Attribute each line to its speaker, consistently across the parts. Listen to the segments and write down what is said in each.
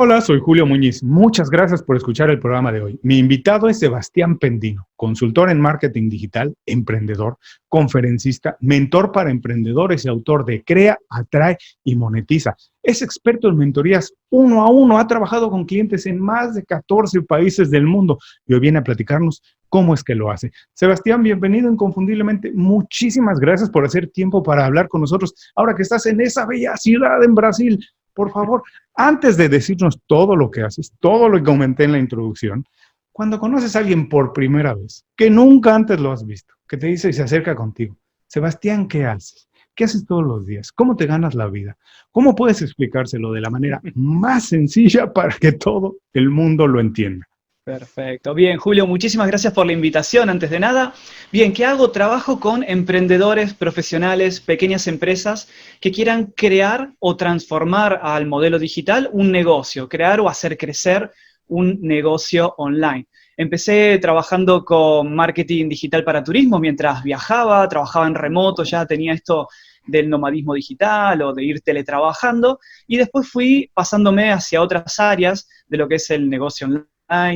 Speaker 1: Hola, soy Julio Muñiz. Muchas gracias por escuchar el programa de hoy. Mi invitado es Sebastián Pendino, consultor en marketing digital, emprendedor, conferencista, mentor para emprendedores y autor de Crea, Atrae y Monetiza. Es experto en mentorías uno a uno, ha trabajado con clientes en más de 14 países del mundo y hoy viene a platicarnos cómo es que lo hace. Sebastián, bienvenido inconfundiblemente. Muchísimas gracias por hacer tiempo para hablar con nosotros ahora que estás en esa bella ciudad en Brasil. Por favor, antes de decirnos todo lo que haces, todo lo que comenté en la introducción, cuando conoces a alguien por primera vez, que nunca antes lo has visto, que te dice y se acerca contigo, Sebastián, ¿qué haces? ¿Qué haces todos los días? ¿Cómo te ganas la vida? ¿Cómo puedes explicárselo de la manera más sencilla para que todo el mundo lo entienda?
Speaker 2: Perfecto. Bien, Julio, muchísimas gracias por la invitación, antes de nada. Bien, ¿qué hago? Trabajo con emprendedores, profesionales, pequeñas empresas que quieran crear o transformar al modelo digital un negocio, crear o hacer crecer un negocio online. Empecé trabajando con marketing digital para turismo mientras viajaba, trabajaba en remoto, ya tenía esto del nomadismo digital o de ir teletrabajando, y después fui pasándome hacia otras áreas de lo que es el negocio online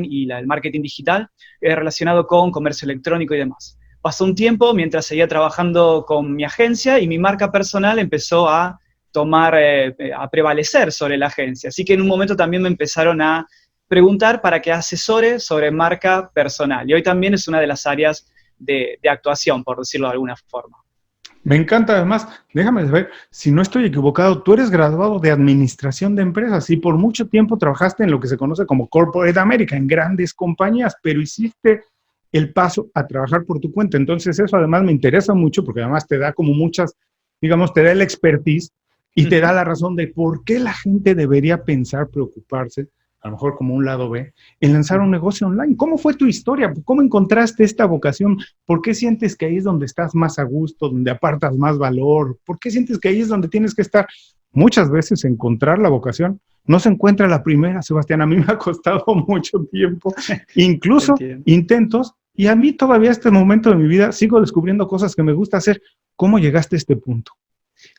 Speaker 2: y el marketing digital relacionado con comercio electrónico y demás. Pasó un tiempo mientras seguía trabajando con mi agencia y mi marca personal empezó a a prevalecer sobre la agencia. Así que en un momento también me empezaron a preguntar para que asesore sobre marca personal. Y hoy también es una de las áreas de actuación, por decirlo de alguna forma.
Speaker 1: Me encanta, además, déjame saber, si no estoy equivocado, tú eres graduado de Administración de Empresas y por mucho tiempo trabajaste en lo que se conoce como Corporate America, en grandes compañías, pero hiciste el paso a trabajar por tu cuenta. Entonces eso además me interesa mucho porque además te da como muchas, digamos, te da el expertise y te da la razón de por qué la gente debería pensar, preocuparse, a lo mejor como un lado B, en lanzar un negocio online. ¿Cómo fue tu historia? ¿Cómo encontraste esta vocación? ¿Por qué sientes que ahí es donde estás más a gusto, donde apartas más valor? ¿Por qué sientes que ahí es donde tienes que estar? Muchas veces encontrar la vocación no se encuentra la primera, Sebastián. A mí me ha costado mucho tiempo, incluso
Speaker 2: Entiendo.
Speaker 1: intentos, y a mí todavía este momento de mi vida sigo descubriendo cosas que me gusta hacer. ¿Cómo llegaste a este punto?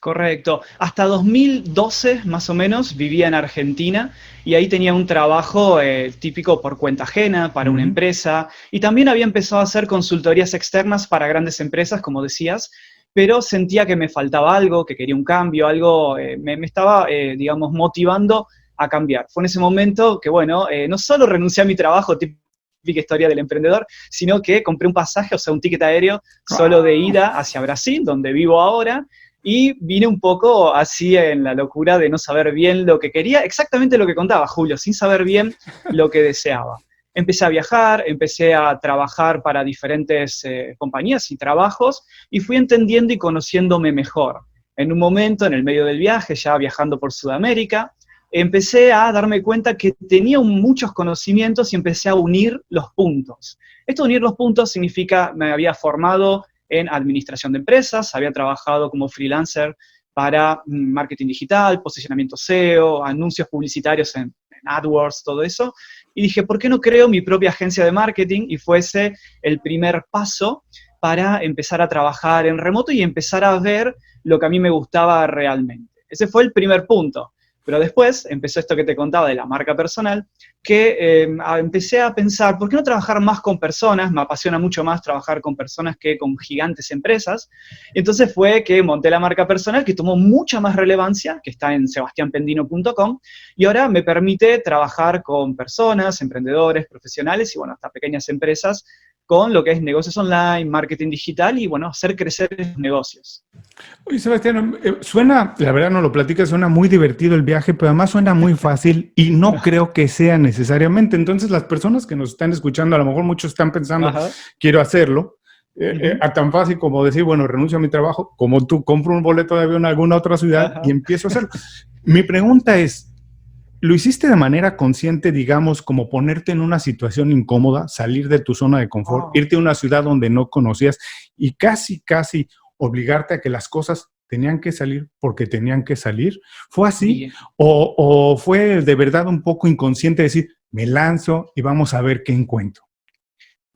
Speaker 2: Correcto. Hasta 2012, más o menos, vivía en Argentina y ahí tenía un trabajo típico por cuenta ajena para una
Speaker 1: Uh-huh.
Speaker 2: empresa y también había empezado a hacer consultorías externas para grandes empresas, como decías, pero sentía que me faltaba algo, que quería un cambio, algo me estaba, digamos, motivando a cambiar. Fue en ese momento que, bueno, no solo renuncié a mi trabajo, típica historia del emprendedor, sino que compré un pasaje, o sea, un ticket aéreo solo de
Speaker 1: Ah,
Speaker 2: ida hacia Brasil, donde vivo ahora, y vine un poco así en la locura de no saber bien lo que quería, exactamente lo que contaba Julio, sin saber bien lo que deseaba. Empecé a viajar, empecé a trabajar para diferentes compañías y trabajos, y fui entendiendo y conociéndome mejor. En un momento, en el medio del viaje, ya viajando por Sudamérica, empecé a darme cuenta que tenía muchos conocimientos y empecé a unir los puntos. Esto de unir los puntos significa, me había formado en administración de empresas, había trabajado como freelancer para marketing digital, posicionamiento SEO, anuncios publicitarios en AdWords, todo eso, y dije, ¿por qué no creo mi propia agencia de marketing? Y fuese el primer paso para empezar a trabajar en remoto y empezar a ver lo que a mí me gustaba realmente. Ese fue el primer punto. Pero después empezó esto que te contaba de la marca personal, que empecé a pensar, ¿por qué no trabajar más con personas? Me apasiona mucho más trabajar con personas que con gigantes empresas. Entonces fue que monté la marca personal, que tomó mucha más relevancia, que está en sebastianpendino.com, y ahora me permite trabajar con personas, emprendedores, profesionales y, bueno, hasta pequeñas empresas, con lo que es negocios online, marketing digital y, bueno, hacer crecer los negocios.
Speaker 1: oye, Sebastián, suena, la verdad no lo platicas, suena muy divertido el viaje, pero además suena muy fácil y no creo que sea necesariamente. Entonces, las personas que nos están escuchando, a lo mejor muchos están pensando,
Speaker 2: Ajá.
Speaker 1: quiero hacerlo,
Speaker 2: Uh-huh.
Speaker 1: a tan fácil como decir, bueno, renuncio a mi trabajo, como tú, compro un boleto de avión a alguna otra ciudad y
Speaker 2: Ajá.
Speaker 1: empiezo a hacerlo. Mi pregunta es, ¿lo hiciste de manera consciente, digamos, como ponerte en una situación incómoda, salir de tu zona de confort,
Speaker 2: Oh,
Speaker 1: irte a una ciudad donde no conocías y casi, casi obligarte a que las cosas tenían que salir porque tenían que salir? ¿Fue así?
Speaker 2: bien.
Speaker 1: ¿O fue de verdad un poco inconsciente decir, me lanzo y vamos a ver qué encuentro?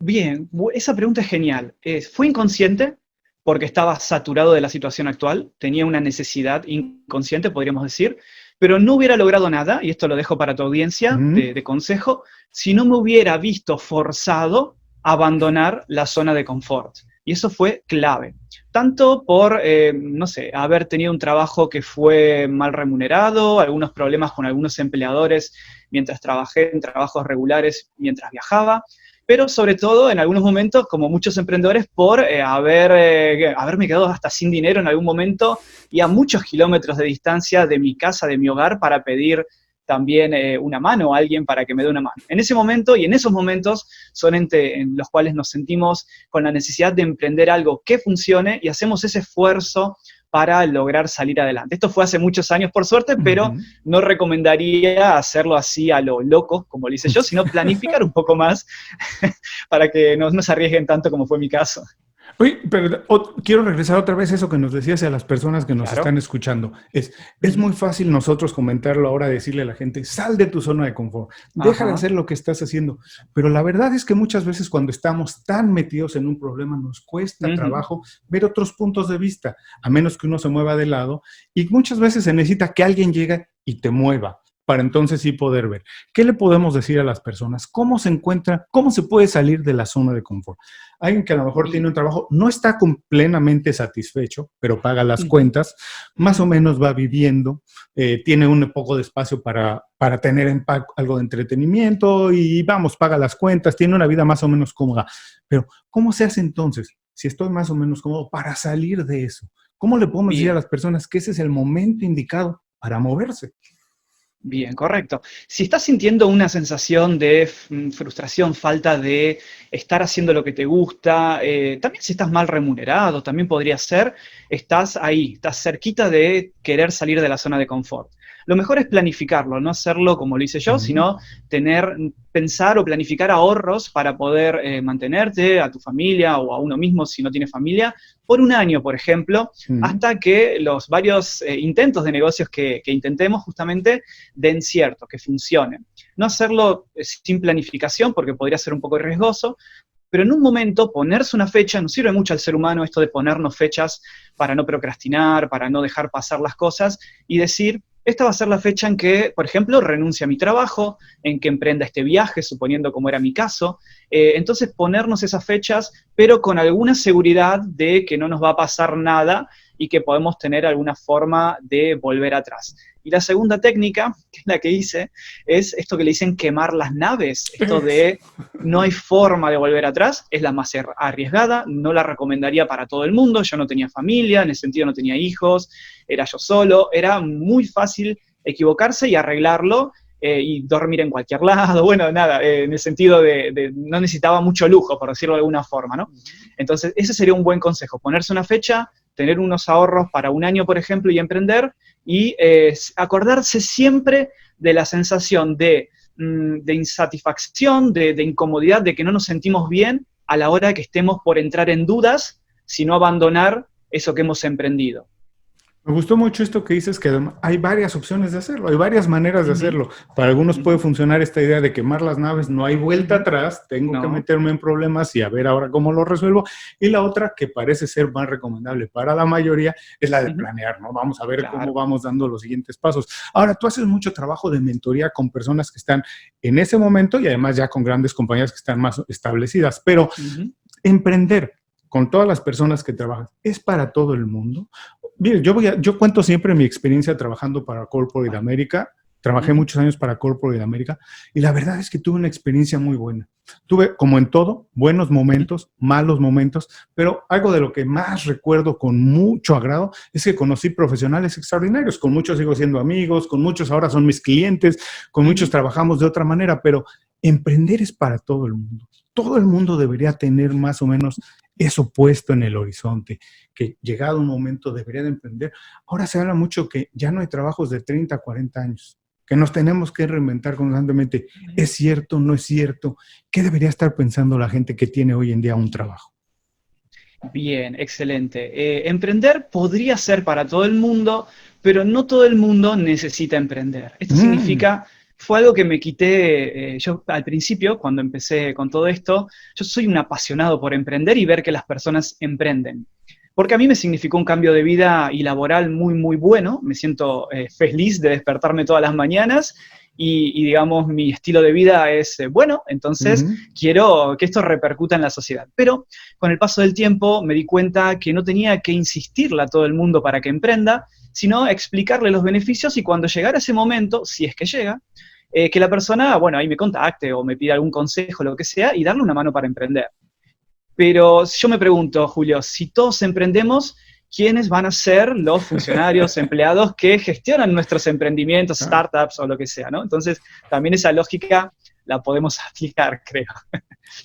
Speaker 2: Bien, esa pregunta es genial. Fue inconsciente porque estaba saturado de la situación actual, tenía una necesidad inconsciente, podríamos decir, pero no hubiera logrado nada, y esto lo dejo para tu audiencia de consejo, si no me hubiera visto forzado a abandonar la zona de confort. Y eso fue clave. Tanto por, no sé, haber tenido un trabajo que fue mal remunerado, algunos problemas con algunos empleadores mientras trabajé en trabajos regulares mientras viajaba, pero sobre todo en algunos momentos, como muchos emprendedores, por haberme quedado hasta sin dinero en algún momento y a muchos kilómetros de distancia de mi casa, de mi hogar, para pedir también una mano a alguien para que me dé una mano. En ese momento y en esos momentos son en los cuales nos sentimos con la necesidad de emprender algo que funcione y hacemos ese esfuerzo para lograr salir adelante. Esto fue hace muchos años, por suerte, pero no recomendaría hacerlo así a lo loco, como lo hice yo, sino planificar un poco más para que no se arriesguen tanto como fue mi caso.
Speaker 1: Oye, pero quiero regresar otra vez a eso que nos decías a las personas que nos están escuchando. Es muy fácil nosotros comentarlo ahora, decirle a la gente, sal de tu zona de confort, deja de hacer lo que estás haciendo. Pero la verdad es que muchas veces cuando estamos tan metidos en un problema nos cuesta trabajo ver otros puntos de vista, a menos que uno se mueva de lado. Y muchas veces se necesita que alguien llegue y te mueva, para entonces sí poder ver. ¿Qué le podemos decir a las personas? ¿Cómo se encuentra, cómo se puede salir de la zona de confort? Alguien que a lo mejor tiene un trabajo, no está plenamente satisfecho, pero paga las cuentas, más o menos va viviendo, tiene un poco de espacio para tener algo de entretenimiento y vamos, paga las cuentas, tiene una vida más o menos cómoda. Pero, ¿cómo se hace entonces, si estoy más o menos cómodo, para salir de eso? ¿Cómo le podemos decir a las personas que ese es el momento indicado para moverse?
Speaker 2: Bien, correcto. Si estás sintiendo una sensación de frustración, falta de estar haciendo lo que te gusta, también si estás mal remunerado, también podría ser, estás ahí, estás cerquita de querer salir de la zona de confort. Lo mejor es planificarlo, no hacerlo como lo hice yo, sino pensar o planificar ahorros para poder mantenerte, a tu familia o a uno mismo si no tiene familia, por un año, por ejemplo, hasta que los varios intentos de negocios que intentemos justamente den cierto, que funcionen. No hacerlo sin planificación porque podría ser un poco riesgoso, pero en un momento ponerse una fecha, nos sirve mucho al ser humano esto de ponernos fechas para no procrastinar, para no dejar pasar las cosas y decir, esta va a ser la fecha en que, por ejemplo, renuncie a mi trabajo, en que emprenda este viaje, suponiendo como era mi caso. Entonces ponernos esas fechas, pero con alguna seguridad de que no nos va a pasar nada y que podemos tener alguna forma de volver atrás. Y la segunda técnica, que es la que hice, es esto que le dicen quemar las naves, esto de no hay forma de volver atrás, es la más arriesgada, no la recomendaría para todo el mundo, yo no tenía familia, en ese sentido no tenía hijos, era yo solo, era muy fácil equivocarse y arreglarlo, y dormir en cualquier lado, bueno, nada, en el sentido de no necesitaba mucho lujo, por decirlo de alguna forma, ¿no? Entonces, ese sería un buen consejo, ponerse una fecha, tener unos ahorros para un año, por ejemplo, y emprender, y acordarse siempre de la sensación de insatisfacción, de incomodidad, de que no nos sentimos bien a la hora que estemos por entrar en dudas, sino abandonar eso que hemos emprendido.
Speaker 1: Me gustó mucho esto que dices, que hay varias opciones de hacerlo, hay varias maneras de hacerlo. Para algunos puede funcionar esta idea de quemar las naves, no hay vuelta atrás, tengo que meterme en problemas y a ver ahora cómo lo resuelvo. Y la otra, que parece ser más recomendable para la mayoría, es la de planear, ¿no? Vamos a ver cómo vamos dando los siguientes pasos. Ahora, tú haces mucho trabajo de mentoría con personas que están en ese momento y además ya con grandes compañías que están más establecidas, pero emprender con todas las personas que trabajan, ¿es para todo el mundo? Mire, yo cuento siempre mi experiencia trabajando para Corporate America. Trabajé muchos años para Corporate America y la verdad es que tuve una experiencia muy buena. Tuve, como en todo, buenos momentos, malos momentos, pero algo de lo que más recuerdo con mucho agrado es que conocí profesionales extraordinarios. Con muchos sigo siendo amigos, con muchos ahora son mis clientes, con muchos trabajamos de otra manera, pero emprender es para todo el mundo. Todo el mundo debería tener más o menos eso puesto en el horizonte, que llegado un momento debería de emprender. Ahora se habla mucho que ya no hay trabajos de 30, 40 años, que nos tenemos que reinventar constantemente. ¿Es cierto? ¿No es cierto? ¿Qué debería estar pensando la gente que tiene hoy en día un trabajo?
Speaker 2: Bien, excelente. Emprender podría ser para todo el mundo, pero no todo el mundo necesita emprender. Esto significa, fue algo que me quité, yo al principio, cuando empecé con todo esto, yo soy un apasionado por emprender y ver que las personas emprenden. porque a mí me significó un cambio de vida y laboral muy, muy bueno. Me siento feliz de despertarme todas las mañanas y digamos, mi estilo de vida es bueno, entonces quiero que esto repercuta en la sociedad. Pero con el paso del tiempo me di cuenta que no tenía que insistirle a todo el mundo para que emprenda, sino explicarle los beneficios y cuando llegara ese momento, si es que llega, que la persona, bueno, ahí me contacte o me pida algún consejo, lo que sea, y darle una mano para emprender. Pero yo me pregunto, Julio, si todos emprendemos, ¿quiénes van a ser los funcionarios, empleados que gestionan nuestros emprendimientos, startups o lo que sea, ¿no? Entonces, también esa lógica la podemos aplicar, creo.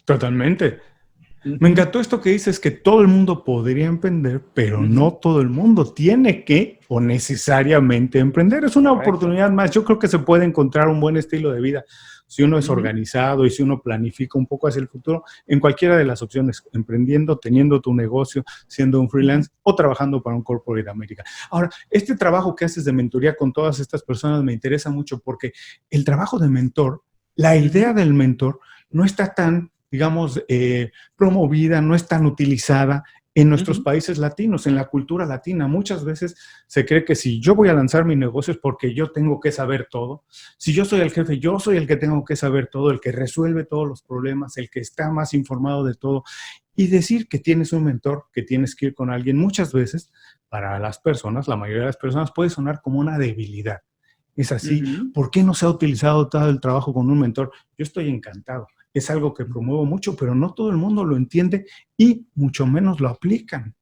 Speaker 1: Totalmente. Me encantó esto que dices, que todo el mundo podría emprender, pero no todo el mundo tiene que o necesariamente emprender. Es una oportunidad más. Yo creo que se puede encontrar un buen estilo de vida si uno es organizado y si uno planifica un poco hacia el futuro, en cualquiera de las opciones, emprendiendo, teniendo tu negocio, siendo un freelance o trabajando para un corporate América. Ahora, este trabajo que haces de mentoría con todas estas personas me interesa mucho porque el trabajo de mentor, la idea del mentor no está tan, digamos, promovida, no es tan utilizada en nuestros países latinos, en la cultura latina. Muchas veces se cree que si yo voy a lanzar mi negocio es porque yo tengo que saber todo. Si yo soy el jefe, yo soy el que tengo que saber todo, el que resuelve todos los problemas, el que está más informado de todo. Y decir que tienes un mentor, que tienes que ir con alguien, muchas veces, para las personas, la mayoría de las personas, puede sonar como una debilidad. Es así. ¿Por qué no se ha utilizado todo el trabajo con un mentor? Yo estoy encantado. Es algo que promuevo mucho, pero no todo el mundo lo entiende y mucho menos lo aplican.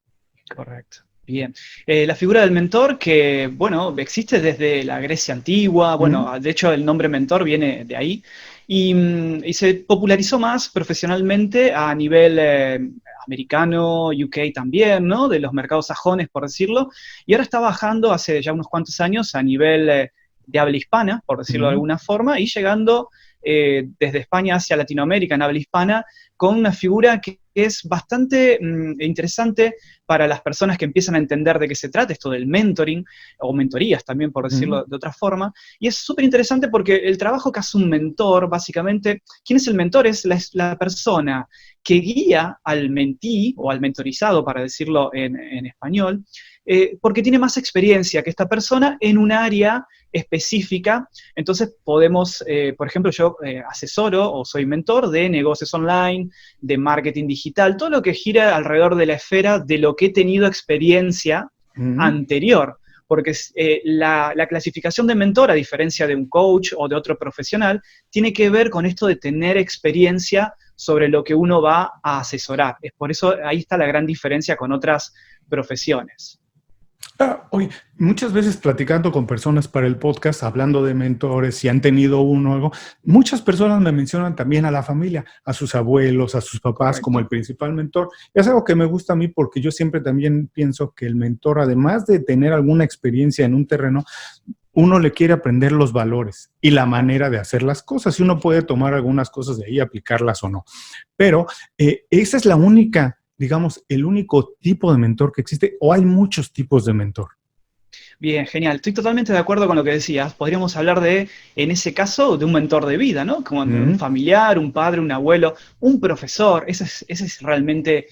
Speaker 2: Correcto. Bien. La figura del mentor que, bueno, existe desde la Grecia antigua, bueno, de hecho el nombre mentor viene de ahí, y se popularizó más profesionalmente a nivel americano, UK también, ¿no? De los mercados sajones, por decirlo, y ahora está bajando hace ya unos cuantos años a nivel de habla hispana, por decirlo de alguna forma, y llegando desde España hacia Latinoamérica en habla hispana, con una figura que es bastante interesante para las personas que empiezan a entender de qué se trata, esto del mentoring, o mentorías también, por decirlo de otra forma, y es súper interesante porque el trabajo que hace un mentor, básicamente, ¿quién es el mentor? Es la persona que guía al mentí, o al mentorizado, para decirlo en español, porque tiene más experiencia que esta persona en un área específica. Entonces podemos, por ejemplo, yo asesoro o soy mentor de negocios online, de marketing digital, todo lo que gira alrededor de la esfera de lo que he tenido experiencia anterior. Porque la clasificación de mentor, a diferencia de un coach o de otro profesional, tiene que ver con esto de tener experiencia sobre lo que uno va a asesorar. Es por eso ahí está la gran diferencia con otras profesiones.
Speaker 1: Oye, muchas veces platicando con personas para el podcast, hablando de mentores, si han tenido uno o algo, muchas personas me mencionan también a la familia, a sus abuelos, a sus papás como el principal mentor. Es algo que me gusta a mí porque yo siempre también pienso que el mentor, además de tener alguna experiencia en un terreno, uno le quiere aprender los valores y la manera de hacer las cosas. Y uno puede tomar algunas cosas de ahí y aplicarlas o no. Pero esa es la única, digamos, el único tipo de mentor que existe, o hay muchos tipos de mentor.
Speaker 2: Bien, genial. Estoy totalmente de acuerdo con lo que decías. Podríamos hablar de, en ese caso, de un mentor de vida, ¿no? Como un familiar, un padre, un abuelo, un profesor. Ese es realmente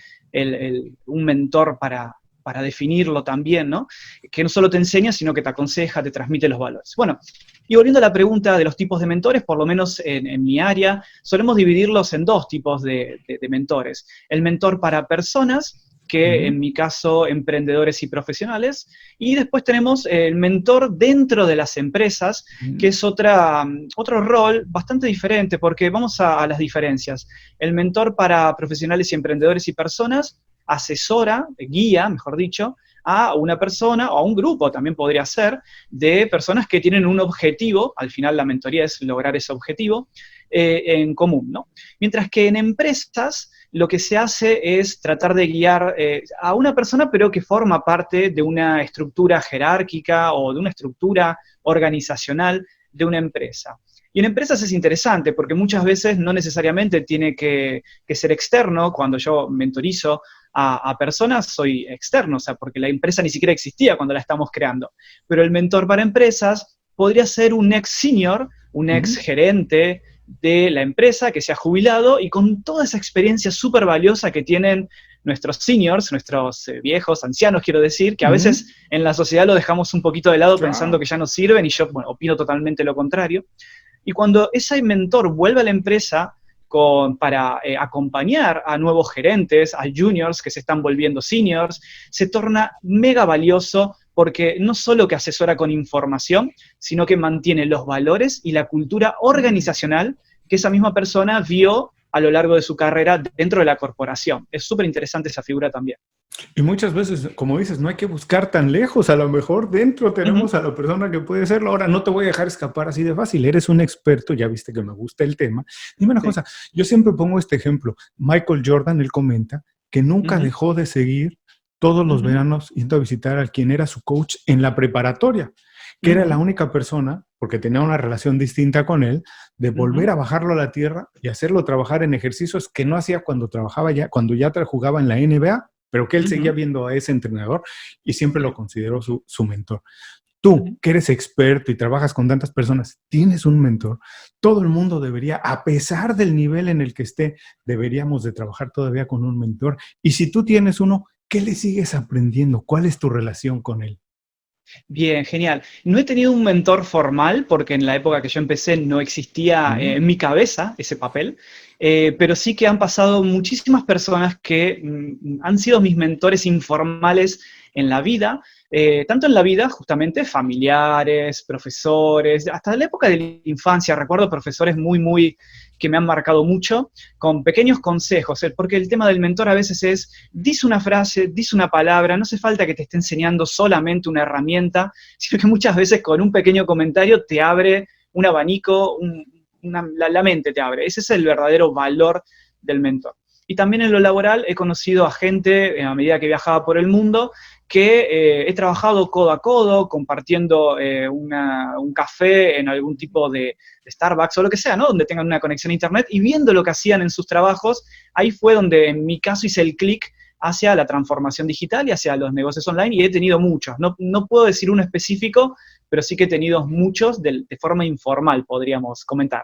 Speaker 2: un mentor para definirlo también, ¿no? Que no solo te enseña, sino que te aconseja, te transmite los valores. Bueno, y volviendo a la pregunta de los tipos de mentores, por lo menos en mi área, solemos dividirlos en dos tipos de mentores. El mentor para personas, que en mi caso, emprendedores y profesionales, y después tenemos el mentor dentro de las empresas, que es otro rol bastante diferente, porque vamos a las diferencias. El mentor para profesionales y emprendedores y personas asesora, guía, mejor dicho, a una persona o a un grupo, también podría ser, de personas que tienen un objetivo, al final la mentoría es lograr ese objetivo, en común, ¿no? Mientras que en empresas lo que se hace es tratar de guiar a una persona, pero que forma parte de una estructura jerárquica o de una estructura organizacional de una empresa. Y en empresas es interesante porque muchas veces no necesariamente tiene que ser externo. Cuando yo mentorizo a personas, soy externo, o sea, porque la empresa ni siquiera existía cuando la estamos creando. Pero el mentor para empresas podría ser un ex senior, un ex gerente de la empresa que se ha jubilado y con toda esa experiencia súper valiosa que tienen nuestros seniors, nuestros viejos, ancianos, quiero decir, que a
Speaker 1: Ujú.
Speaker 2: veces en la sociedad lo dejamos un poquito de lado pensando
Speaker 1: Claro.
Speaker 2: que ya no sirven y yo, bueno, opino totalmente lo contrario. Y cuando ese mentor vuelve a la empresa para acompañar a nuevos gerentes, a juniors que se están volviendo seniors, se torna mega valioso porque no solo que asesora con información, sino que mantiene los valores y la cultura organizacional que esa misma persona vio a lo largo de su carrera dentro de la corporación. Es súper interesante esa figura también.
Speaker 1: Y muchas veces, como dices, no hay que buscar tan lejos. A lo mejor dentro
Speaker 2: Uh -huh,
Speaker 1: tenemos a la persona que puede serlo. Ahora, no te voy a dejar escapar así de fácil. Eres un experto, ya viste que me gusta el tema. Dime una
Speaker 2: sí.
Speaker 1: cosa, yo siempre pongo este ejemplo. Michael Jordan, él comenta que
Speaker 2: Uh
Speaker 1: nunca
Speaker 2: -huh,
Speaker 1: dejó de seguir todos
Speaker 2: uh
Speaker 1: los
Speaker 2: -huh,
Speaker 1: veranos yendo a visitar a quien era su coach en la preparatoria, que
Speaker 2: uh
Speaker 1: era la
Speaker 2: -huh,
Speaker 1: única persona, porque tenía una relación distinta con él, de
Speaker 2: uh -huh,
Speaker 1: volver a bajarlo a la tierra y hacerlo trabajar en ejercicios que no hacía cuando trabajaba ya, cuando ya jugaba en la NBA, pero que él
Speaker 2: uh
Speaker 1: seguía
Speaker 2: -huh,
Speaker 1: viendo a ese entrenador y siempre lo
Speaker 2: sí,
Speaker 1: consideró su mentor.
Speaker 2: uh
Speaker 1: Tú,
Speaker 2: -huh.
Speaker 1: que eres experto y trabajas con tantas personas, tienes un mentor. Todo el mundo debería, a pesar del nivel en el que esté, deberíamos de trabajar todavía con un mentor. Y si tú tienes uno, ¿qué le sigues aprendiendo? ¿Cuál es tu relación con él?
Speaker 2: Bien, genial. No he tenido un mentor formal porque en la época que yo empecé no existía en mi cabeza ese papel, pero sí que han pasado muchísimas personas que han sido mis mentores informales en la vida, tanto en la vida justamente familiares, profesores, hasta la época de la infancia. Recuerdo profesores muy que me han marcado mucho con pequeños consejos, porque el tema del mentor a veces es, dice una frase, dice una palabra, no hace falta que te esté enseñando solamente una herramienta, sino que muchas veces con un pequeño comentario te abre un abanico, la mente te abre. Ese es el verdadero valor del mentor. Y también en lo laboral he conocido a gente, a medida que viajaba por el mundo, que he trabajado codo a codo, compartiendo un café en algún tipo de Starbucks o lo que sea, ¿no? Donde tengan una conexión a internet y viendo lo que hacían en sus trabajos, ahí fue donde en mi caso hice el clic hacia la transformación digital y hacia los negocios online, y he tenido muchos. No puedo decir uno específico, pero sí que he tenido muchos de forma informal, podríamos comentar.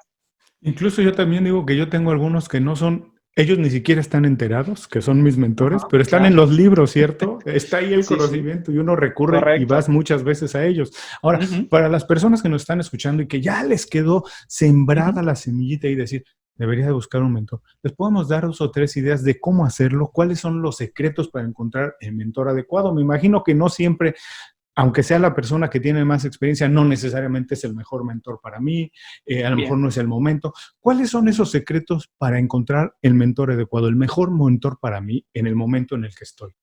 Speaker 1: Incluso yo también digo que yo tengo algunos que no son, ellos ni siquiera están enterados, que son mis mentores,
Speaker 2: Ajá,
Speaker 1: pero están en
Speaker 2: claro.
Speaker 1: los libros, ¿cierto? Está ahí el
Speaker 2: Sí, sí,
Speaker 1: conocimiento y uno recurre y vas
Speaker 2: correcto.
Speaker 1: muchas veces a ellos. Ahora,
Speaker 2: Uh -huh,
Speaker 1: para las personas que nos están escuchando y que ya les quedó
Speaker 2: uh -huh.
Speaker 1: sembrada la semillita y decir, debería de buscar un mentor, les podemos dar 2 o 3 ideas de cómo hacerlo, cuáles son los secretos para encontrar el mentor adecuado. Me imagino que no siempre, aunque sea la persona que tiene más experiencia, no necesariamente es el mejor mentor para mí, a lo mejor
Speaker 2: Bien.
Speaker 1: no es el momento. ¿Cuáles son esos secretos para encontrar el mentor adecuado, el mejor mentor para mí en el momento en el que estoy?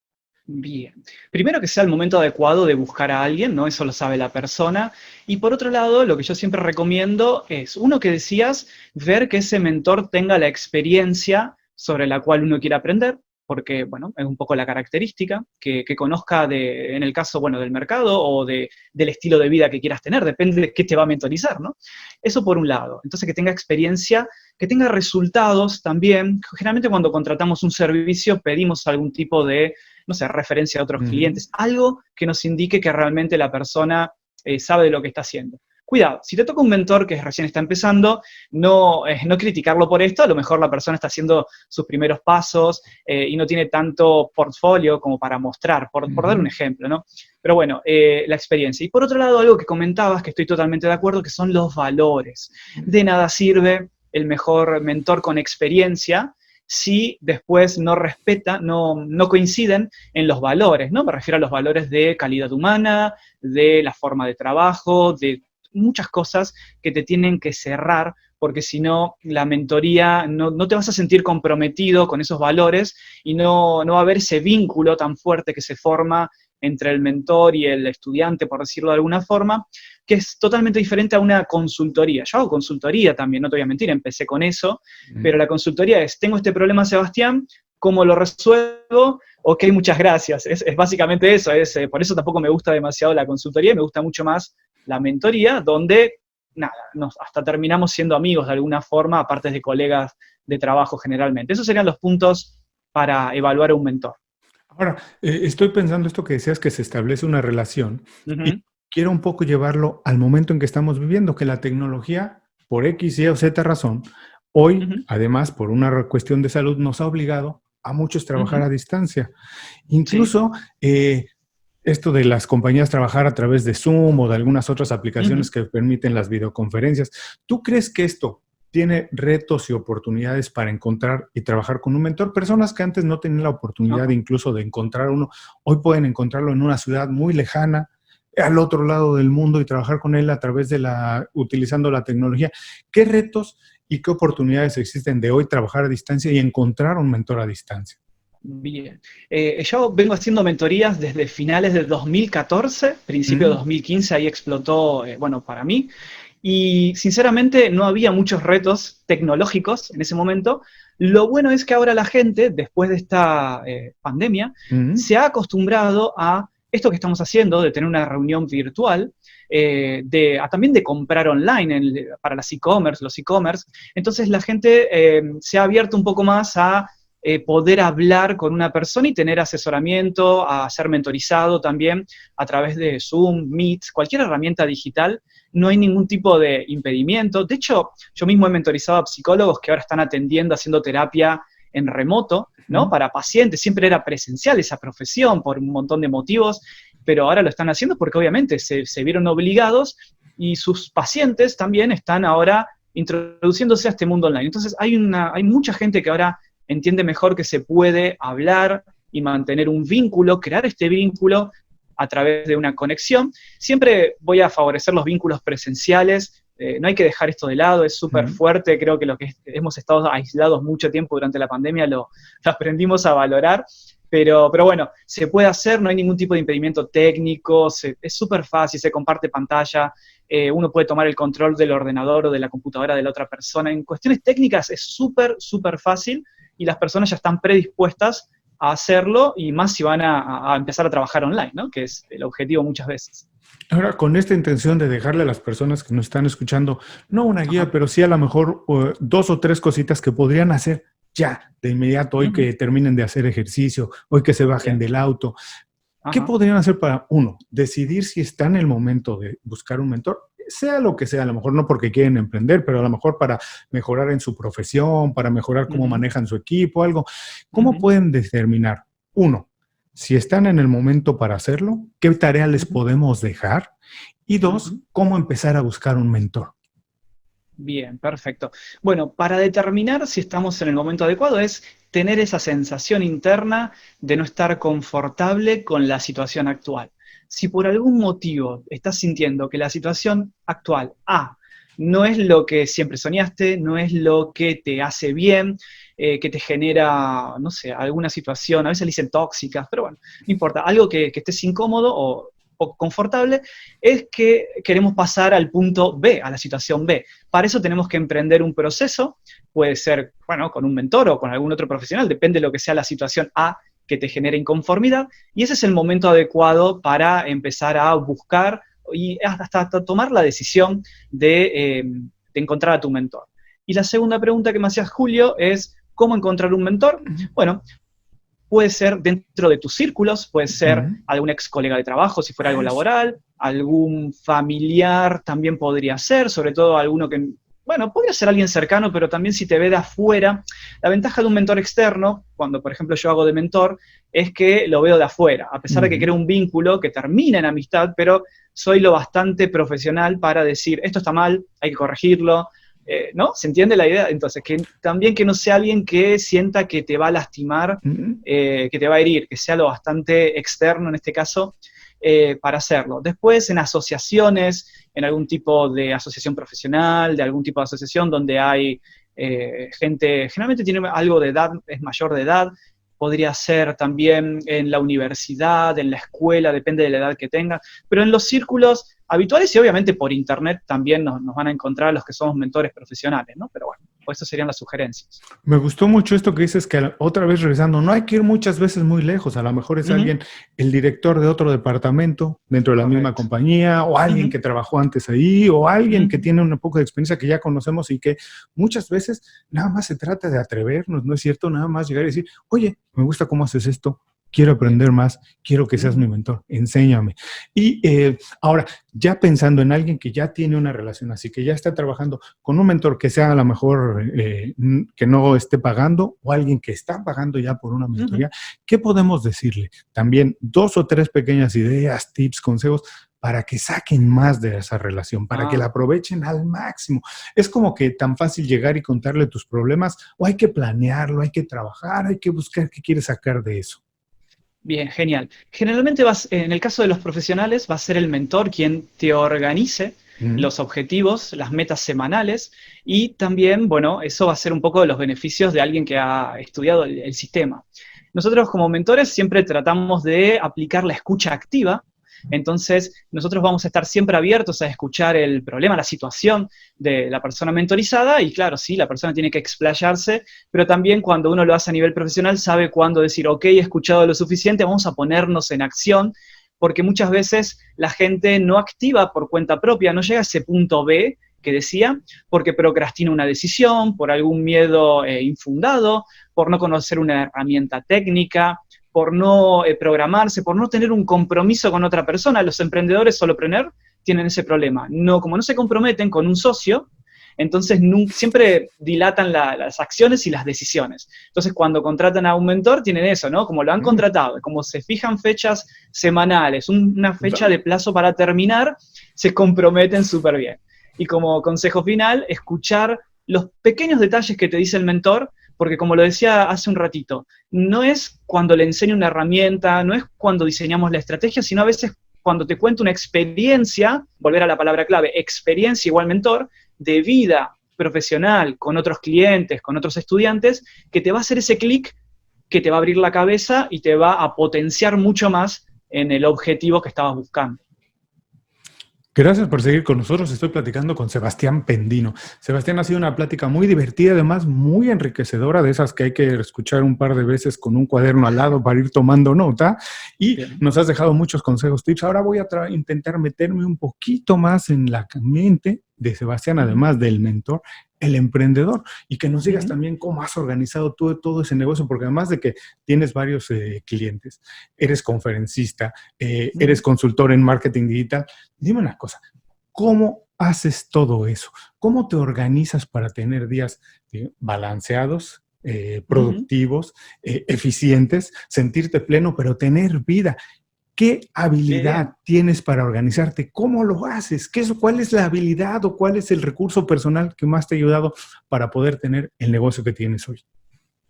Speaker 2: Bien. Primero que sea el momento adecuado de buscar a alguien, ¿no? Eso lo sabe la persona. Y por otro lado, lo que yo siempre recomiendo es, uno que decías, ver que ese mentor tenga la experiencia sobre la cual uno quiere aprender, porque, bueno, es un poco la característica, que conozca en el caso, bueno, del mercado o del estilo de vida que quieras tener, depende de qué te va a mentorizar, ¿no? Eso por un lado. Entonces, que tenga experiencia, que tenga resultados también. Generalmente cuando contratamos un servicio pedimos algún tipo de, no sé, referencia a otros
Speaker 1: Ujú.
Speaker 2: clientes, algo que nos indique que realmente la persona sabe de lo que está haciendo. Cuidado, si te toca un mentor que recién está empezando, no criticarlo por esto, a lo mejor la persona está haciendo sus primeros pasos y no tiene tanto portfolio como para mostrar, por dar un
Speaker 1: Ujú.
Speaker 2: ejemplo, ¿no? Pero bueno, la experiencia. Y por otro lado, algo que comentabas, que estoy totalmente de acuerdo, que son los valores. De nada sirve el mejor mentor con experiencia si después no respeta, no coinciden en los valores, ¿no? Me refiero a los valores de calidad humana, de la forma de trabajo, de muchas cosas que te tienen que cerrar, porque si no, la mentoría no te vas a sentir comprometido con esos valores y no va a haber ese vínculo tan fuerte que se forma entre el mentor y el estudiante, por decirlo de alguna forma, que es totalmente diferente a una consultoría. Yo hago consultoría también, no te voy a mentir, empecé con eso, pero la consultoría es, tengo este problema, Sebastián, ¿cómo lo resuelvo? Ok, muchas gracias. Es básicamente eso, por eso tampoco me gusta demasiado la consultoría, me gusta mucho más la mentoría, donde, nada, hasta terminamos siendo amigos de alguna forma, aparte de colegas de trabajo generalmente. Esos serían los puntos para evaluar a un mentor.
Speaker 1: Ahora, estoy pensando esto que decías que se establece una relación
Speaker 2: Uh
Speaker 1: y
Speaker 2: -huh,
Speaker 1: quiero un poco llevarlo al momento en que estamos viviendo, que la tecnología, por X, Y o Z razón,
Speaker 2: uh
Speaker 1: hoy,
Speaker 2: -huh,
Speaker 1: además, por una cuestión de salud, nos ha obligado a muchos trabajar
Speaker 2: Ujú.
Speaker 1: a distancia.
Speaker 2: Sí.
Speaker 1: Incluso esto de las compañías trabajar a través de Zoom o de algunas otras
Speaker 2: Ujú.
Speaker 1: aplicaciones que permiten las videoconferencias. ¿Tú crees que esto tiene retos y oportunidades para encontrar y trabajar con un mentor? Personas que antes no tenían la oportunidad
Speaker 2: Ajá.
Speaker 1: incluso de encontrar uno, hoy pueden encontrarlo en una ciudad muy lejana, al otro lado del mundo, y trabajar con él a través de utilizando la tecnología. ¿Qué retos y qué oportunidades existen de hoy trabajar a distancia y encontrar un mentor a distancia?
Speaker 2: Bien. Yo vengo haciendo mentorías desde finales de 2014, principio de
Speaker 1: Mm,
Speaker 2: 2015, ahí explotó, bueno, para mí. Y sinceramente no había muchos retos tecnológicos en ese momento. Lo bueno es que ahora la gente, después de esta pandemia,
Speaker 1: mm,
Speaker 2: se ha acostumbrado a esto que estamos haciendo, de tener una reunión virtual, también de comprar online para las e-commerce, los e-commerce. Entonces la gente se ha abierto un poco más a poder hablar con una persona y tener asesoramiento, a ser mentorizado también a través de Zoom, Meet, cualquier herramienta digital. No hay ningún tipo de impedimento. De hecho, yo mismo he mentorizado a psicólogos que ahora están atendiendo, haciendo terapia en remoto, ¿no?
Speaker 1: mm.
Speaker 2: Para pacientes. Siempre era presencial esa profesión por un montón de motivos, pero ahora lo están haciendo porque obviamente se vieron obligados y sus pacientes también están ahora introduciéndose a este mundo online. Entonces hay mucha gente que ahora entiende mejor que se puede hablar y mantener un vínculo, crear este vínculo a través de una conexión. Siempre voy a favorecer los vínculos presenciales, no hay que dejar esto de lado, es súper
Speaker 1: Mm.
Speaker 2: fuerte, creo que lo que hemos estado aislados mucho tiempo durante la pandemia lo aprendimos a valorar, pero bueno, se puede hacer, no hay ningún tipo de impedimento técnico, es súper fácil, se comparte pantalla, uno puede tomar el control del ordenador o de la computadora de la otra persona. En cuestiones técnicas es súper, súper fácil y las personas ya están predispuestas a hacerlo y más si van a empezar a trabajar online, ¿no? Que es el objetivo muchas veces.
Speaker 1: Ahora, con esta intención de dejarle a las personas que nos están escuchando, no una guía,
Speaker 2: Ajá.
Speaker 1: pero sí a lo mejor dos o tres cositas que podrían hacer ya, de inmediato, hoy
Speaker 2: Ujú.
Speaker 1: que terminen de hacer ejercicio, hoy que se bajen
Speaker 2: Bien.
Speaker 1: del auto. ¿Qué
Speaker 2: Ajá.
Speaker 1: podrían hacer para, uno, decidir si está en el momento de buscar un mentor? Sea lo que sea, a lo mejor no porque quieren emprender, pero a lo mejor para mejorar en su profesión, para mejorar cómo
Speaker 2: Ujú.
Speaker 1: manejan su equipo, algo. ¿Cómo
Speaker 2: Ujú.
Speaker 1: pueden determinar, uno, si están en el momento para hacerlo? ¿Qué tarea les
Speaker 2: Ujú.
Speaker 1: podemos dejar? Y dos,
Speaker 2: Ujú.
Speaker 1: cómo empezar a buscar un mentor.
Speaker 2: Bien, perfecto. Bueno, para determinar si estamos en el momento adecuado es tener esa sensación interna de no estar confortable con la situación actual. Si por algún motivo estás sintiendo que la situación actual, no es lo que siempre soñaste, no es lo que te hace bien, que te genera, no sé, alguna situación, a veces le dicen tóxicas, pero bueno, no importa, algo que estés incómodo o poco confortable, es que queremos pasar al punto B, a la situación B. Para eso tenemos que emprender un proceso, puede ser, bueno, con un mentor o con algún otro profesional, depende de lo que sea la situación A que te genere inconformidad, y ese es el momento adecuado para empezar a buscar y hasta tomar la decisión de encontrar a tu mentor. Y la segunda pregunta que me hacías, Julio, es ¿cómo encontrar un mentor? Bueno, puede ser dentro de tus círculos, puede ser
Speaker 1: Ujú.
Speaker 2: algún ex colega de trabajo si fuera algo
Speaker 1: Eso.
Speaker 2: laboral, algún familiar también podría ser, sobre todo alguno que, bueno, podría ser alguien cercano, pero también si te ve de afuera. La ventaja de un mentor externo, cuando por ejemplo yo hago de mentor, es que lo veo de afuera, a pesar de que
Speaker 1: Ujú.
Speaker 2: creo un vínculo que termina en amistad, pero soy lo bastante profesional para decir, esto está mal, hay que corregirlo, ¿no? ¿Se entiende la idea? Entonces, que también que no sea alguien que sienta que te va a lastimar,
Speaker 1: Ujú.
Speaker 2: que te va a herir, que sea lo bastante externo en este caso para hacerlo. Después, en asociaciones, en algún tipo de asociación profesional, de algún tipo de asociación donde hay gente, generalmente tiene algo de edad, es mayor de edad, podría ser también en la universidad, en la escuela, depende de la edad que tenga, pero en los círculos habituales y obviamente por internet también nos van a encontrar los que somos mentores profesionales, ¿no? Pero bueno, pues esas serían las sugerencias.
Speaker 1: Me gustó mucho esto que dices, que otra vez regresando, no hay que ir muchas veces muy lejos, a lo mejor es
Speaker 2: Uh -huh.
Speaker 1: alguien, el director de otro departamento dentro de la misma
Speaker 2: Correcto.
Speaker 1: compañía, o
Speaker 2: Uh
Speaker 1: alguien
Speaker 2: -huh.
Speaker 1: que trabajó antes ahí, o
Speaker 2: Uh
Speaker 1: alguien que
Speaker 2: -huh.
Speaker 1: tiene un poco de experiencia que ya conocemos y que muchas veces nada más se trata de atrevernos, ¿no es cierto? Nada más llegar y decir, oye, me gusta cómo haces esto, quiero aprender más, quiero que seas mi mentor, enséñame. Y ahora, ya pensando en alguien que ya tiene una relación así, que ya está trabajando con un mentor que sea a lo mejor que no esté pagando, o alguien que está pagando ya por una mentoría, ¿qué podemos decirle? También 2 o 3 pequeñas ideas, tips, consejos, para que saquen más de esa relación, para que la aprovechen al máximo. Es como que tan fácil llegar y contarle tus problemas, o hay que planearlo, hay que trabajar, hay que buscar qué quieres sacar de eso.
Speaker 2: Bien, genial. Generalmente en el caso de los profesionales va a ser el mentor quien te organice los objetivos, las metas semanales y también, bueno, eso va a ser un poco de los beneficios de alguien que ha estudiado el sistema. Nosotros como mentores siempre tratamos de aplicar la escucha activa. Entonces, nosotros vamos a estar siempre abiertos a escuchar el problema, la situación de la persona mentorizada y claro, sí, la persona tiene que explayarse, pero también cuando uno lo hace a nivel profesional sabe cuándo decir, ok, he escuchado lo suficiente, vamos a ponernos en acción, porque muchas veces la gente no activa por cuenta propia, no llega a ese punto B que decía, porque procrastina una decisión, por algún miedo infundado, por no conocer una herramienta técnica, por no programarse, por no tener un compromiso con otra persona. Los emprendedores solopreneur tienen ese problema. Como no se comprometen con un socio, entonces siempre dilatan las acciones y las decisiones. Entonces, cuando contratan a un mentor, tienen eso, ¿no? Como lo han contratado, como se fijan fechas semanales, una fecha de plazo para terminar, se comprometen súper bien. Y como consejo final, escuchar los pequeños detalles que te dice el mentor, porque como lo decía hace un ratito, no es cuando le enseño una herramienta, no es cuando diseñamos la estrategia, sino a veces cuando te cuento una experiencia, volver a la palabra clave, experiencia igual mentor, de vida profesional con otros clientes, con otros estudiantes, que te va a hacer ese clic que te va a abrir la cabeza y te va a potenciar mucho más en el objetivo que estabas buscando.
Speaker 1: Gracias por seguir con nosotros. Estoy platicando con Sebastián Pendino. Sebastián, ha sido una plática muy divertida, además muy enriquecedora, de esas que hay que escuchar un par de veces con un cuaderno al lado para ir tomando nota. Y nos has dejado muchos consejos, tips. Ahora voy a intentar meterme un poquito más en la mente de Sebastián, además del mentor, el emprendedor, y que nos digas también cómo has organizado tú todo ese negocio, porque además de que tienes varios clientes, eres conferencista, eres consultor en marketing digital. Dime una cosa, ¿cómo haces todo eso? ¿Cómo te organizas para tener días balanceados, productivos, eficientes, sentirte pleno, pero tener vida? ¿Qué habilidad tienes para organizarte? ¿Cómo lo haces? ¿Cuál es la habilidad o cuál es el recurso personal que más te ha ayudado para poder tener el negocio que tienes hoy?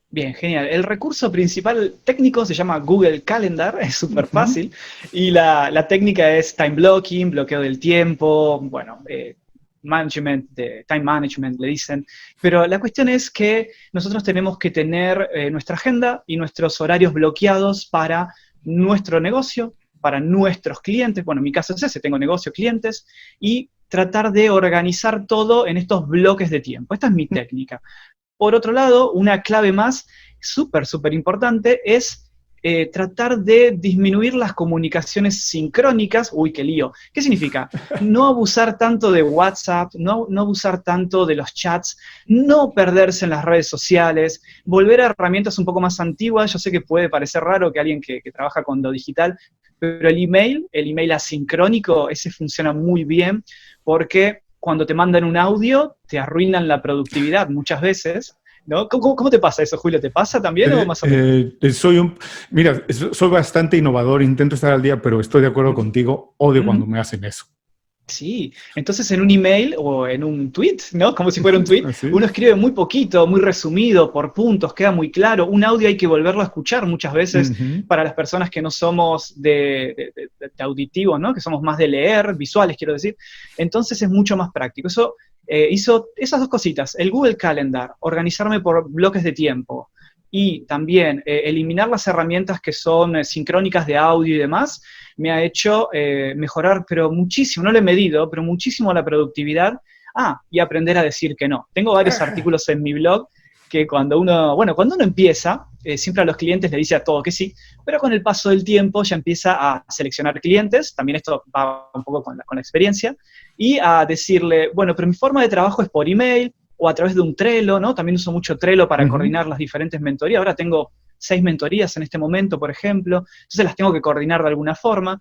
Speaker 2: Bien, genial. El recurso principal técnico se llama Google Calendar, es súper fácil, y la técnica es time blocking, bloqueo del tiempo, bueno, time management le dicen, pero la cuestión es que nosotros tenemos que tener nuestra agenda y nuestros horarios bloqueados para nuestro negocio, para nuestros clientes, bueno, en mi caso es ese, tengo negocio, clientes, y tratar de organizar todo en estos bloques de tiempo. Esta es mi técnica. Por otro lado, una clave más súper, súper importante es tratar de disminuir las comunicaciones sincrónicas. Uy, qué lío. ¿Qué significa? No abusar tanto de WhatsApp, no abusar tanto de los chats, no perderse en las redes sociales, volver a herramientas un poco más antiguas. Yo sé que puede parecer raro que alguien que trabaja con lo digital, pero el email asincrónico, ese funciona muy bien porque cuando te mandan un audio te arruinan la productividad muchas veces, ¿no? ¿Cómo te pasa eso, Julio? ¿Te pasa también o más o menos?
Speaker 1: Soy bastante innovador, intento estar al día, pero estoy de acuerdo contigo, odio cuando me hacen eso.
Speaker 2: Sí, entonces en un email o en un tweet, ¿no? Como si fuera un tweet,
Speaker 1: ¿Así?
Speaker 2: uno escribe muy poquito, muy resumido, por puntos, queda muy claro. Un audio hay que volverlo a escuchar muchas veces para las personas que no somos de auditivos, ¿no? Que somos más de leer, visuales, quiero decir. Entonces es mucho más práctico. Eso hizo esas dos cositas, el Google Calendar, organizarme por bloques de tiempo, y también eliminar las herramientas que son sincrónicas de audio y demás, me ha hecho mejorar, pero muchísimo, no lo he medido, pero muchísimo la productividad. Y aprender a decir que no. Tengo varios artículos en mi blog que cuando uno empieza, siempre a los clientes le dice a todo que sí, pero con el paso del tiempo ya empieza a seleccionar clientes, también esto va un poco con la experiencia, y a decirle, bueno, pero mi forma de trabajo es por email, o a través de un Trello, ¿no? También uso mucho Trello para coordinar las diferentes mentorías. Ahora tengo 6 mentorías en este momento, por ejemplo, entonces las tengo que coordinar de alguna forma.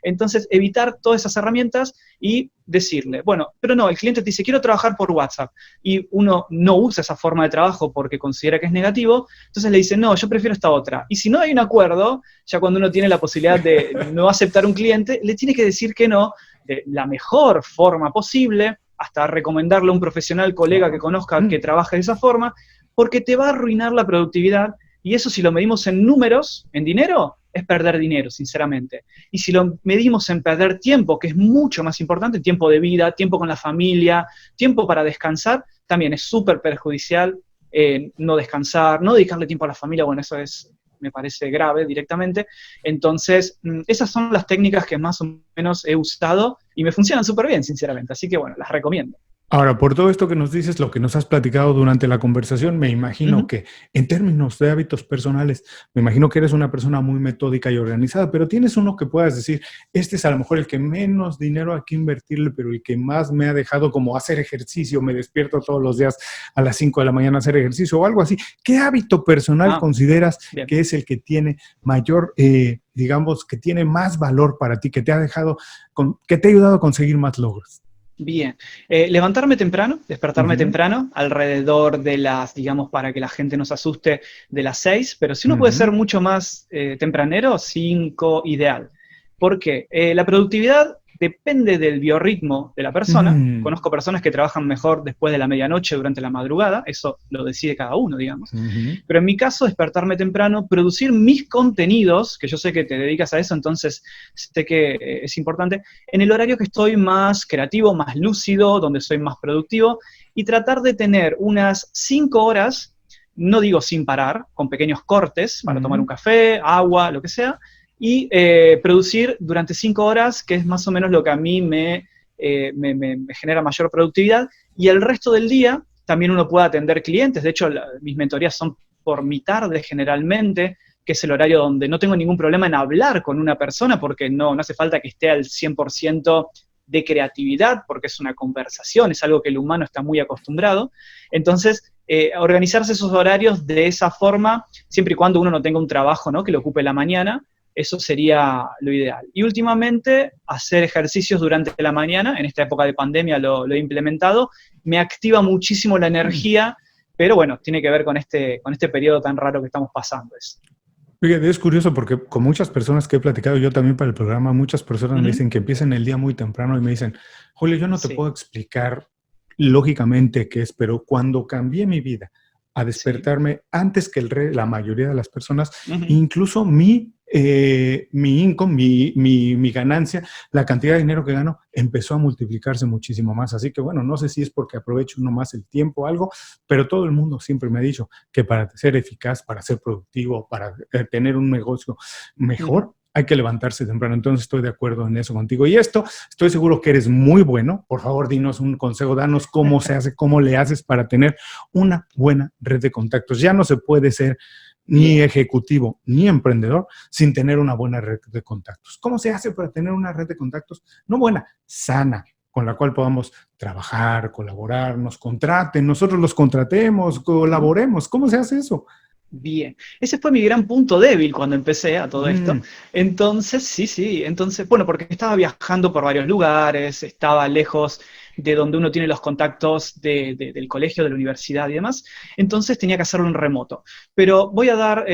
Speaker 2: Entonces, evitar todas esas herramientas y decirle, bueno, pero no, el cliente te dice, quiero trabajar por WhatsApp, y uno no usa esa forma de trabajo porque considera que es negativo, entonces le dice, no, yo prefiero esta otra. Y si no hay un acuerdo, ya cuando uno tiene la posibilidad de no aceptar un cliente, le tiene que decir que no, de la mejor forma posible, hasta recomendarle a un profesional, colega que conozca que trabaje de esa forma, porque te va a arruinar la productividad, y eso si lo medimos en números, en dinero, es perder dinero, sinceramente. Y si lo medimos en perder tiempo, que es mucho más importante, tiempo de vida, tiempo con la familia, tiempo para descansar, también es súper perjudicial no descansar, no dedicarle tiempo a la familia, bueno, eso me parece grave directamente. Entonces, esas son las técnicas que más o menos he usado y me funcionan súper bien, sinceramente. Así que, bueno, las recomiendo.
Speaker 1: Ahora, por todo esto que nos dices, lo que nos has platicado durante la conversación, me imagino que en términos de hábitos personales, me imagino que eres una persona muy metódica y organizada, pero tienes uno que puedas decir, este es a lo mejor el que menos dinero hay que invertirle, pero el que más me ha dejado como hacer ejercicio, me despierto todos los días a las 5 de la mañana a hacer ejercicio o algo así. ¿Qué hábito personal consideras que es el que tiene mayor, digamos, que tiene más valor para ti, que te ha dejado, que te ha ayudado a conseguir más logros?
Speaker 2: Bien, levantarme temprano, despertarme temprano, alrededor de las, digamos, para que la gente no se asuste, de las 6, pero si uno puede ser mucho más tempranero, 5 ideal. ¿Por qué? La productividad depende del biorritmo de la persona. Conozco personas que trabajan mejor después de la medianoche, durante la madrugada, eso lo decide cada uno, digamos. Pero en mi caso, despertarme temprano, producir mis contenidos, que yo sé que te dedicas a eso, entonces sé que es importante, en el horario que estoy más creativo, más lúcido, donde soy más productivo, y tratar de tener unas 5 horas, no digo sin parar, con pequeños cortes, para tomar un café, agua, lo que sea, y producir durante 5 horas, que es más o menos lo que a mí me genera mayor productividad, y el resto del día también uno puede atender clientes. De hecho, mis mentorías son por mi tarde generalmente, que es el horario donde no tengo ningún problema en hablar con una persona, porque no hace falta que esté al 100% de creatividad, porque es una conversación, es algo que el humano está muy acostumbrado. Entonces, organizarse esos horarios de esa forma, siempre y cuando uno no tenga un trabajo, ¿no?, que lo ocupe la mañana, eso sería lo ideal. Y últimamente, hacer ejercicios durante la mañana, en esta época de pandemia lo he implementado, me activa muchísimo la energía, pero bueno, tiene que ver con este periodo tan raro que estamos pasando.
Speaker 1: Fíjate, es curioso porque con muchas personas que he platicado, yo también para el programa, muchas personas me dicen que empiezan el día muy temprano y me dicen, Julio, yo no te puedo explicar lógicamente qué es, pero cuando cambié mi vida a despertarme antes que la mayoría de las personas, incluso mi income, mi ganancia, la cantidad de dinero que gano, empezó a multiplicarse muchísimo más. Así que bueno, no sé si es porque aprovecho uno más el tiempo o algo, pero todo el mundo siempre me ha dicho que para ser eficaz, para ser productivo, para tener un negocio mejor, hay que levantarse temprano. Entonces estoy de acuerdo en eso contigo. Y esto, estoy seguro que eres muy bueno. Por favor, dinos un consejo, danos cómo se hace, cómo le haces para tener una buena red de contactos. Ya no se puede ser ni ejecutivo ni emprendedor sin tener una buena red de contactos. ¿Cómo se hace para tener una red de contactos? No buena, sana, con la cual podamos trabajar, colaborar, nos contraten, nosotros los contratemos, colaboremos. ¿Cómo se hace eso?
Speaker 2: Bien, ese fue mi gran punto débil cuando empecé a todo esto. Entonces, sí, entonces, bueno, porque estaba viajando por varios lugares, estaba lejos de donde uno tiene los contactos del colegio, de la universidad y demás, entonces tenía que hacerlo en remoto. Pero voy a dar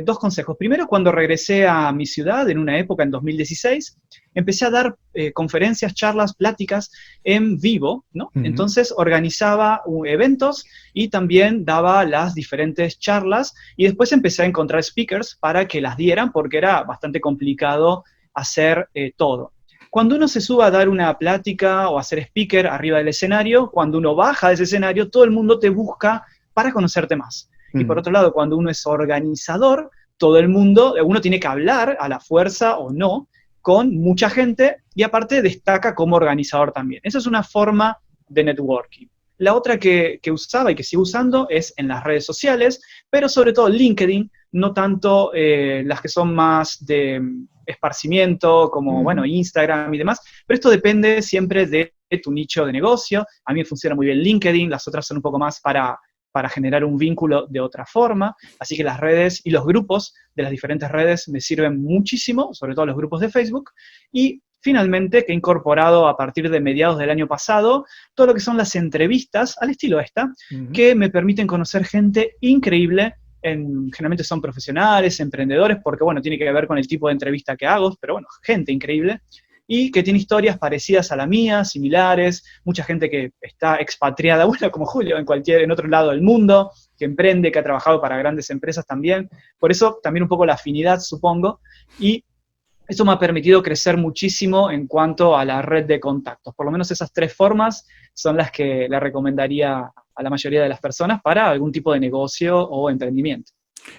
Speaker 2: 2 consejos. Primero, cuando regresé a mi ciudad, en una época, en 2016, empecé a dar conferencias, charlas, pláticas en vivo, ¿no? Entonces organizaba eventos y también daba las diferentes charlas, y después empecé a encontrar speakers para que las dieran, porque era bastante complicado hacer todo. Cuando uno se sube a dar una plática o a ser speaker arriba del escenario, cuando uno baja de ese escenario, todo el mundo te busca para conocerte más. Y por otro lado, cuando uno es organizador, todo el mundo, uno tiene que hablar a la fuerza o no, con mucha gente, y aparte destaca como organizador también. Esa es una forma de networking. La otra que usaba y que sigo usando es en las redes sociales, pero sobre todo LinkedIn, no tanto las que son más de esparcimiento, como, bueno, Instagram y demás, pero esto depende siempre de tu nicho de negocio. A mí me funciona muy bien LinkedIn, las otras son un poco más para para generar un vínculo de otra forma, así que las redes y los grupos de las diferentes redes me sirven muchísimo, sobre todo los grupos de Facebook, y finalmente que he incorporado a partir de mediados del año pasado todo lo que son las entrevistas, al estilo esta, que me permiten conocer gente increíble, generalmente son profesionales, emprendedores, porque bueno, tiene que ver con el tipo de entrevista que hago, pero bueno, gente increíble, y que tiene historias parecidas a la mía, similares, mucha gente que está expatriada, bueno, como Julio, en otro lado del mundo, que emprende, que ha trabajado para grandes empresas también, por eso también un poco la afinidad, supongo, y eso me ha permitido crecer muchísimo en cuanto a la red de contactos. Por lo menos esas 3 formas son las que le recomendaría a la mayoría de las personas para algún tipo de negocio o emprendimiento.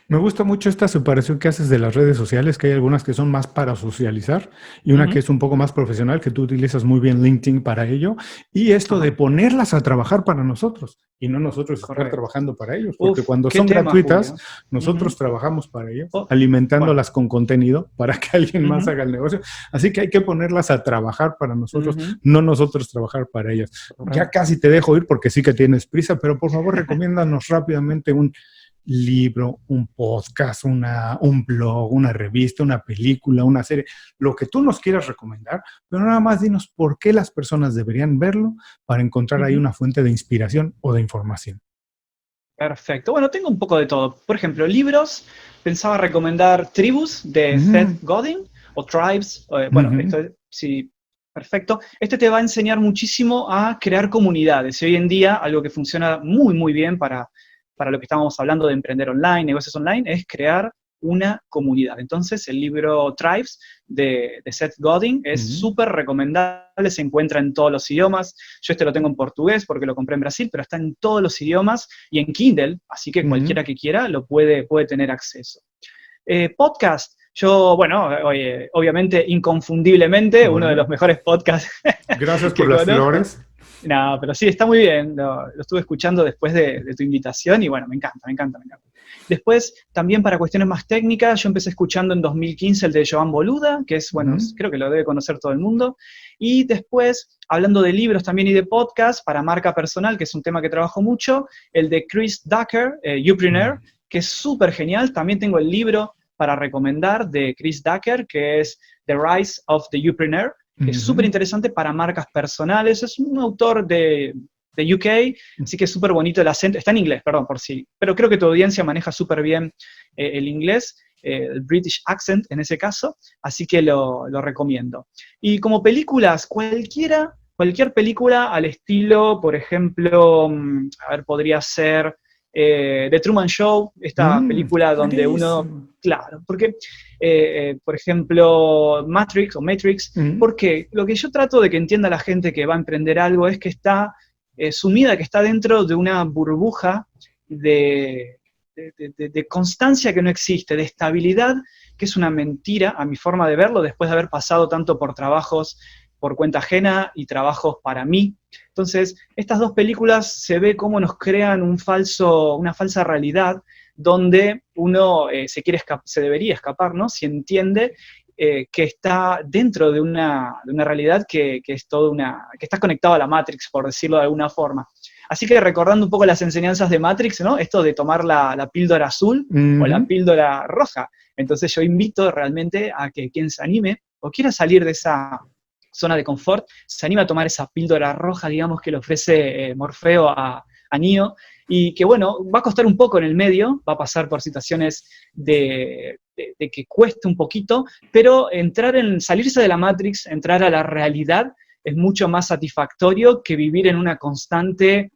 Speaker 1: Me gusta mucho esta separación que haces de las redes sociales, que hay algunas que son más para socializar y una que es un poco más profesional, que tú utilizas muy bien LinkedIn para ello, y esto de ponerlas a trabajar para nosotros y no nosotros estar trabajando para ellos, porque cuando son gratuitas, nosotros trabajamos para ellos, alimentándolas con contenido para que alguien más haga el negocio. Así que hay que ponerlas a trabajar para nosotros, no nosotros trabajar para ellas. Ya casi te dejo ir porque sí que tienes prisa, pero por favor recomiéndanos rápidamente un libro, un podcast, un blog, una revista, una película, una serie, lo que tú nos quieras recomendar, pero nada más dinos por qué las personas deberían verlo para encontrar ahí una fuente de inspiración o de información.
Speaker 2: Perfecto. Bueno, tengo un poco de todo. Por ejemplo, libros, pensaba recomendar Tribus de Seth Godin, o Tribes, bueno, esto sí, perfecto. Este te va a enseñar muchísimo a crear comunidades. Y hoy en día, algo que funciona muy, muy bien para lo que estábamos hablando de emprender online, negocios online, es crear una comunidad. Entonces, el libro Tribes de Seth Godin es súper recomendable, se encuentra en todos los idiomas. Yo lo tengo en portugués porque lo compré en Brasil, pero está en todos los idiomas y en Kindle, así que cualquiera que quiera lo puede tener acceso. Podcast. Yo, bueno, obviamente, inconfundiblemente, uno de los mejores podcasts.
Speaker 1: Gracias por las flores.
Speaker 2: No, pero sí, está muy bien. Lo estuve escuchando después de tu invitación y bueno, me encanta. Después, también para cuestiones más técnicas, yo empecé escuchando en 2015 el de Joan Boluda, que es, bueno, creo que lo debe conocer todo el mundo. Y después, hablando de libros también y de podcast, para marca personal, que es un tema que trabajo mucho, el de Chris Ducker, Youpreneur, que es súper genial. También tengo el libro para recomendar de Chris Ducker, que es The Rise of the Youpreneur, que es súper interesante para marcas personales. Es un autor de UK, así que es súper bonito el acento. Está en inglés, perdón, por sí, pero creo que tu audiencia maneja súper bien el inglés, el British accent en ese caso, así que lo recomiendo. Y como películas, cualquier película al estilo, por ejemplo, a ver, podría ser The Truman Show, esta película donde uno, claro, porque, por ejemplo, Matrix, porque lo que yo trato de que entienda la gente que va a emprender algo es que está sumida, que está dentro de una burbuja de constancia que no existe, de estabilidad, que es una mentira a mi forma de verlo, después de haber pasado tanto por trabajos por cuenta ajena y trabajos para mí. Entonces, estas 2 películas se ve cómo nos crean una falsa realidad donde uno se debería escapar, ¿no? Si entiende que está dentro de una realidad que es que está conectado a la Matrix, por decirlo de alguna forma. Así que recordando un poco las enseñanzas de Matrix, ¿no? Esto de tomar la píldora azul o la píldora roja. Entonces yo invito realmente a que quien se anime o quiera salir de esa zona de confort, se anima a tomar esa píldora roja, digamos, que le ofrece Morfeo a Neo, y que, bueno, va a costar un poco en el medio, va a pasar por situaciones de que cueste un poquito, pero salirse de la Matrix, entrar a la realidad, es mucho más satisfactorio que vivir en una constante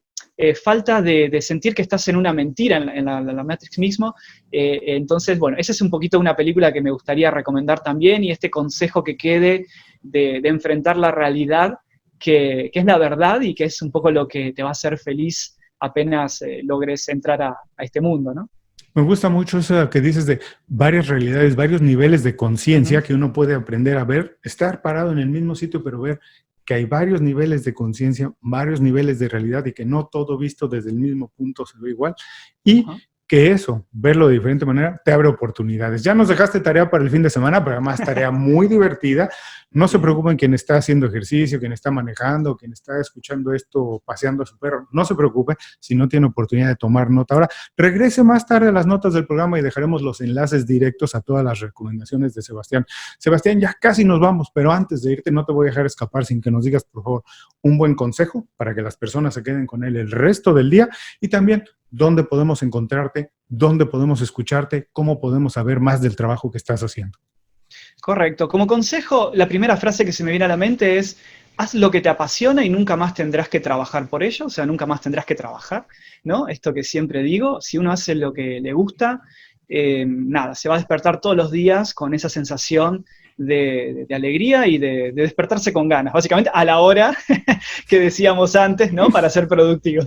Speaker 2: falta de sentir que estás en una mentira en la Matrix mismo. Entonces, bueno, esa es un poquito una película que me gustaría recomendar también, y este consejo que quede de enfrentar la realidad, que es la verdad y que es un poco lo que te va a hacer feliz apenas logres entrar a este mundo, ¿no?
Speaker 1: Me gusta mucho eso que dices de varias realidades, varios niveles de conciencia que uno puede aprender a ver, estar parado en el mismo sitio, pero ver que hay varios niveles de conciencia, varios niveles de realidad y que no todo visto desde el mismo punto se ve igual. Y que eso, verlo de diferente manera, te abre oportunidades. Ya nos dejaste tarea para el fin de semana, pero además tarea muy divertida. No se preocupen quien está haciendo ejercicio, quien está manejando, quien está escuchando esto, paseando a su perro. No se preocupe si no tiene oportunidad de tomar nota. Ahora, regrese más tarde a las notas del programa y dejaremos los enlaces directos a todas las recomendaciones de Sebastián. Sebastián, ya casi nos vamos, pero antes de irte no te voy a dejar escapar sin que nos digas, por favor, un buen consejo para que las personas se queden con él el resto del día y también dónde podemos encontrarte, dónde podemos escucharte, cómo podemos saber más del trabajo que estás haciendo.
Speaker 2: Correcto. Como consejo, la primera frase que se me viene a la mente es: haz lo que te apasiona y nunca más tendrás que trabajar por ello, o sea, nunca más tendrás que trabajar, ¿no? Esto que siempre digo, si uno hace lo que le gusta, nada, se va a despertar todos los días con esa sensación de alegría y de despertarse con ganas, básicamente a la hora que decíamos antes, ¿no? Para ser productivo.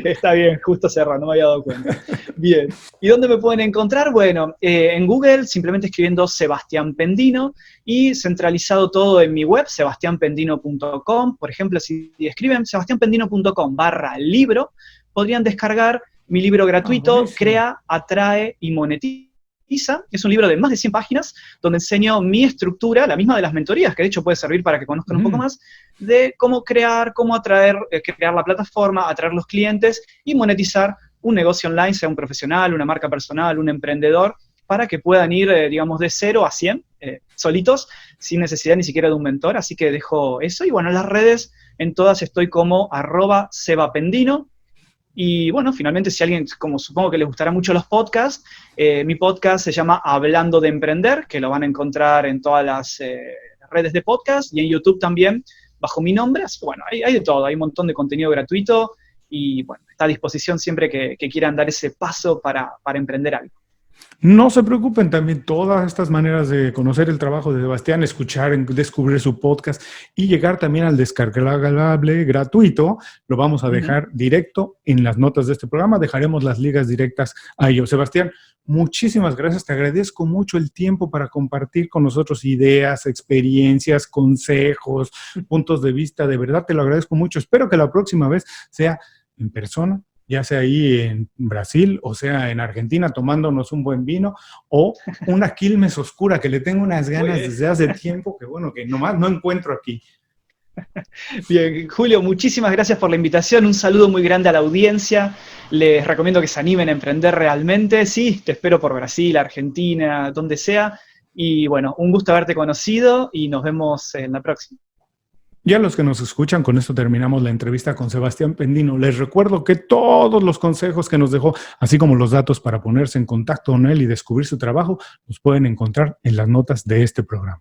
Speaker 2: Está bien, justo cerrado, no me había dado cuenta. Bien. ¿Y dónde me pueden encontrar? Bueno, en Google, simplemente escribiendo Sebastián Pendino y centralizado todo en mi web, sebastianpendino.com. Por ejemplo, si escriben sebastianpendino.com/libro, podrían descargar mi libro gratuito, Crea, Atrae y Monetiza. Es un libro de más de 100 páginas donde enseño mi estructura, la misma de las mentorías, que de hecho puede servir para que conozcan un poco más, de cómo crear, cómo atraer, crear la plataforma, atraer los clientes y monetizar un negocio online, sea un profesional, una marca personal, un emprendedor, para que puedan ir, digamos, de 0 a 100 solitos, sin necesidad ni siquiera de un mentor. Así que dejo eso. Y bueno, en las redes, en todas estoy como @sebapendino. Y bueno, finalmente, si alguien, como supongo que les gustará mucho los podcasts, mi podcast se llama Hablando de Emprender, que lo van a encontrar en todas las redes de podcast y en YouTube también, bajo mi nombre. Así que bueno, hay de todo, hay un montón de contenido gratuito y bueno, está a disposición siempre que quieran dar ese paso para emprender algo.
Speaker 1: No se preocupen, también todas estas maneras de conocer el trabajo de Sebastián, escuchar, descubrir su podcast y llegar también al descargable gratuito, lo vamos a dejar directo en las notas de este programa. Dejaremos las ligas directas a ellos. Sebastián, muchísimas gracias. Te agradezco mucho el tiempo para compartir con nosotros ideas, experiencias, consejos, puntos de vista. De verdad te lo agradezco mucho. Espero que la próxima vez sea en persona, ya sea ahí en Brasil o sea en Argentina tomándonos un buen vino o una Quilmes oscura que le tengo unas ganas desde hace tiempo que bueno, que nomás no encuentro aquí.
Speaker 2: Bien, Julio, muchísimas gracias por la invitación, un saludo muy grande a la audiencia, les recomiendo que se animen a emprender realmente, sí, te espero por Brasil, Argentina, donde sea, y bueno, un gusto haberte conocido y nos vemos en la próxima.
Speaker 1: Y a los que nos escuchan, con esto terminamos la entrevista con Sebastián Pendino. Les recuerdo que todos los consejos que nos dejó, así como los datos para ponerse en contacto con él y descubrir su trabajo, los pueden encontrar en las notas de este programa.